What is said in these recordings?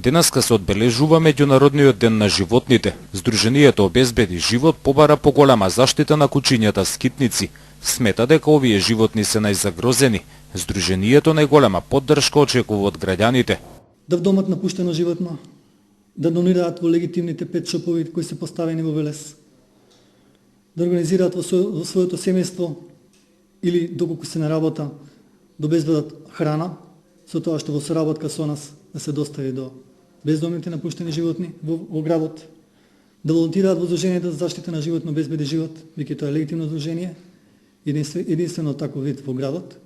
Денеска се одбележува Меѓународниот ден на животните. Здруженијето Обезбеди живот побара поголема заштита на кучињата скитници. Смета дека овие животни се најзагрозени. Здруженијето најголема поддршка очекува од граѓаните. Да вдомат напуштено животно, да донираат во легитимните пет шопови кои се поставени во Велес, да организираат во своето семејство или доколку се на работа, да обезбедат храна, со тоа што во соработка со нас да се достави до бездомните напуштени животни во градот, да волонтираат во Здруженијето за заштита на животно Обезбеди живот, веќе тоа е легитимно здружение, единствено таков вид во градот.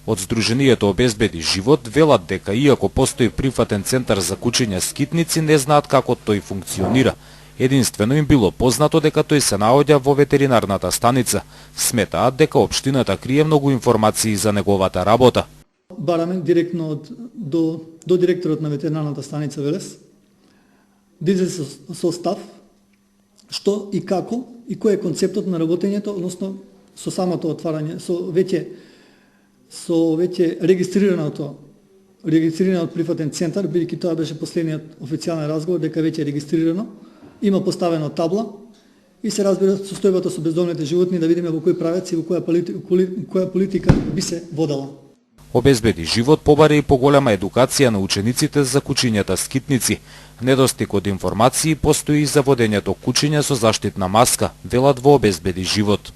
Од Здруженијето Обезбеди живот велат дека иако постои прифатен центар за кучиња скитници, не знаат како тој функционира. Единствено им било познато дека тој се наоѓа во ветеринарната станица. Сметаат дека општината крие многу информации за неговата работа. Бараме директно до директорот на ветеринарната станица Велес да излезе со став што и како и кој е концептот на работењето, односно со самото отварање, со веќе регистрираниот прифатен центар, бидејќи тоа беше последниот официјален разговор дека веќе е регистрирано, има поставено табла и се разбира состојбата со бездомните животни, да видиме во кој правец и во која политика би се водела. Обезбеди живот побари и поголема едукација на учениците за кучињата скитници. Недостиг од информации постои и за водењето кучиња со заштитна маска, велат во Обезбеди живот.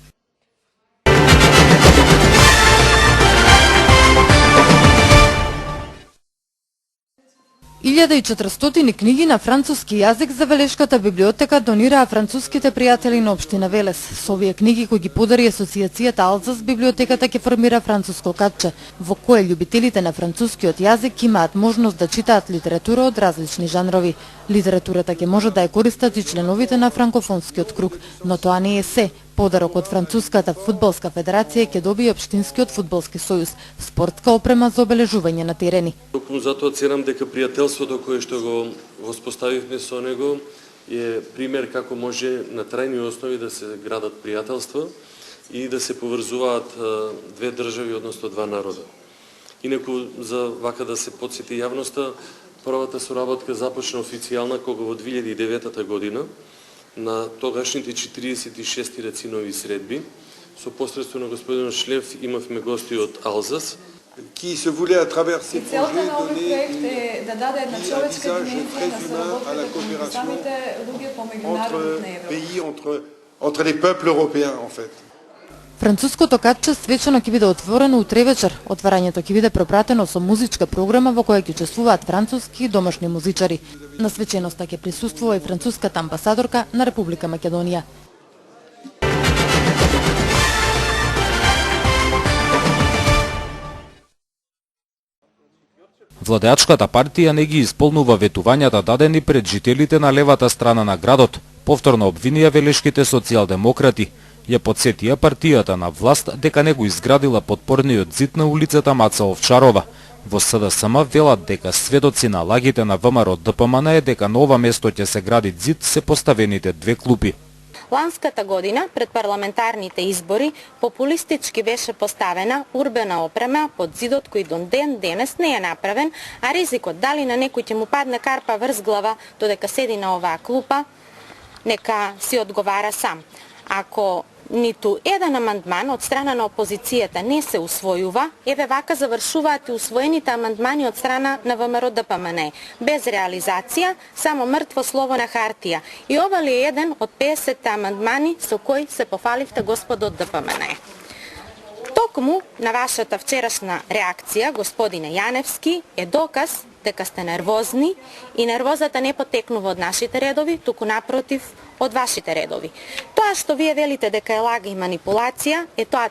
Илјада и 400 книги на француски јазик за Велешката библиотека донираа француските пријатели на општина Велес. Со овие книги кои ги подари асоциацијата Алзас, библиотеката ќе формира француско капче, во кое љубителите на францускиот јазик имаат можност да читаат литература од различни жанрови. Литературата ќе може да ја користат и членовите на франкофонскиот круг, но тоа не е се. Подарок од Француската фудбалска федерација ќе добие Општинскиот фудбалски сојуз, спортска опрема за обележување на терени. Токму затоа ценам дека пријателството кое што го воспоставивме со него е пример како може на трајни основи да се градат пријателства и да се поврзуваат две држави, односно два народа. Инаку за вака да се потсети јавноста, првата соработка започна официјална кога во 2009 година на тогашните 46 рацинови средби. Со посредство на господин Шлев имавме гости од Алзас. Qui se voulait à travers ces projets donner une vision à la coopération entre pays, entre les peuples européens en fait. Француското капче свечено ќе биде отворено утре вечер. Отварањето ќе биде пропратено со музичка програма во која ќе учествуваат француски и домашни музичари. На свеченоста ќе присуствува и француската амбасадорка на Република Македонија. Владеачката партија не ги исполнува ветувањата дадени пред жителите на левата страна на градот. Повторно обвинија велешките социјалдемократи. Ја подсетија партијата на власт дека не го изградила подпорниот зид на улицата Маца Овчарова. Во СДСМ велат дека сведоци на лагите на ВМРО ДПМН е дека на ова место ќе се гради зид се поставените две клупи. Ланската година, пред парламентарните избори, популистички беше поставена урбена опрема под зидот кој до ден денес не е направен, а ризикот дали на некој ќе му падне карпа врз глава додека седи на оваа клупа, нека си одговара сам. Ако ниту еден амандман од страна на опозицијата не се усвојува, еве вака завршуваат и усвоените амандмани од страна на ВМРО ДПМН. Без реализација, само мртво слово на хартија. И ова ли е еден од 50 амандмани со кои се пофаливте господо од ДПМН? Токму на вашата вчерашна реакција, господине Јаневски, е доказ дека сте нервозни и нервозата не потекнува од нашите редови, туку напротив од вашите редови. Тоа што вие велите дека е лага и манипулација е тоа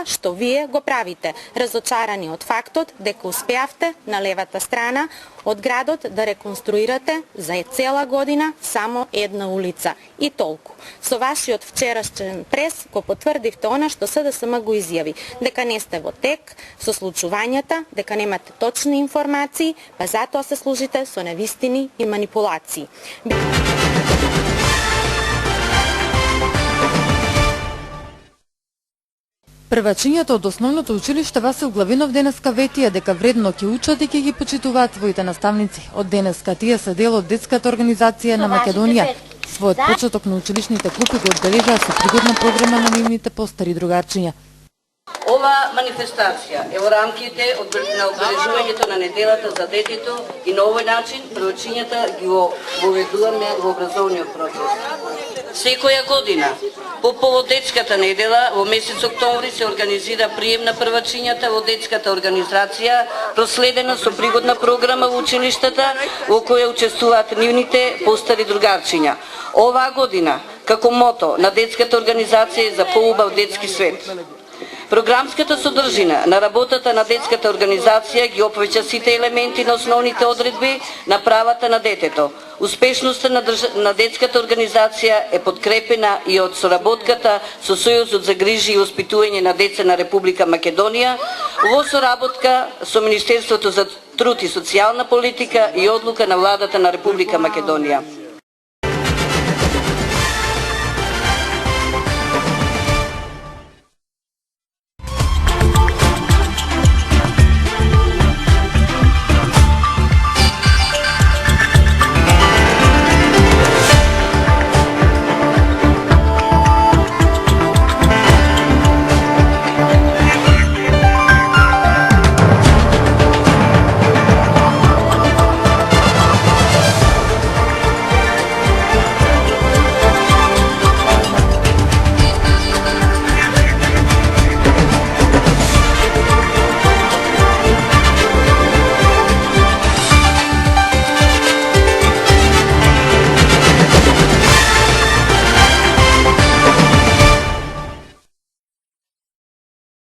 што вие го правите, разочарани од фактот дека успеавте на левата страна од градот да реконструирате за цела година само една улица и толку. Со вашиот вчерашен прес го потврдивте она што СДСМ го изјави, дека не сте во тек со случувањата, дека немате точни информации, па затоа се служите со невистини и манипулации. Првачињата од основното училиште Васил Главинов денеска ветија дека вредно ќе учат и ќе ги почитуваат своите наставници. Од денеска тие се дел од детската организација на Македонија. Својот почеток на училишните клупи го одбележаа со пригодна програма на нивните постари другарчиња. Ова манифестација е во рамките на обележувањето на неделата за детето и на овој начин првачињата ги воведуваме во образовниот процес. Секоја година, по повод детската недела, во месец октомври се организира прием на првачињата во детската организација, проследена со пригодна програма во училиштата, во која учествуваат нивните постари другарчиња. Оваа година, како мото на детската организација е за поубав детски свет. Програмската содржина на работата на детската организација ги опфаќа сите елементи на основните одредби на правата на детето. Успешноста на детската организација е подкрепена и од соработката со Сојузот за грижи и воспитување на деца на Република Македонија, во соработка со Министерството за труд и социјална политика и одлука на владата на Република Македонија.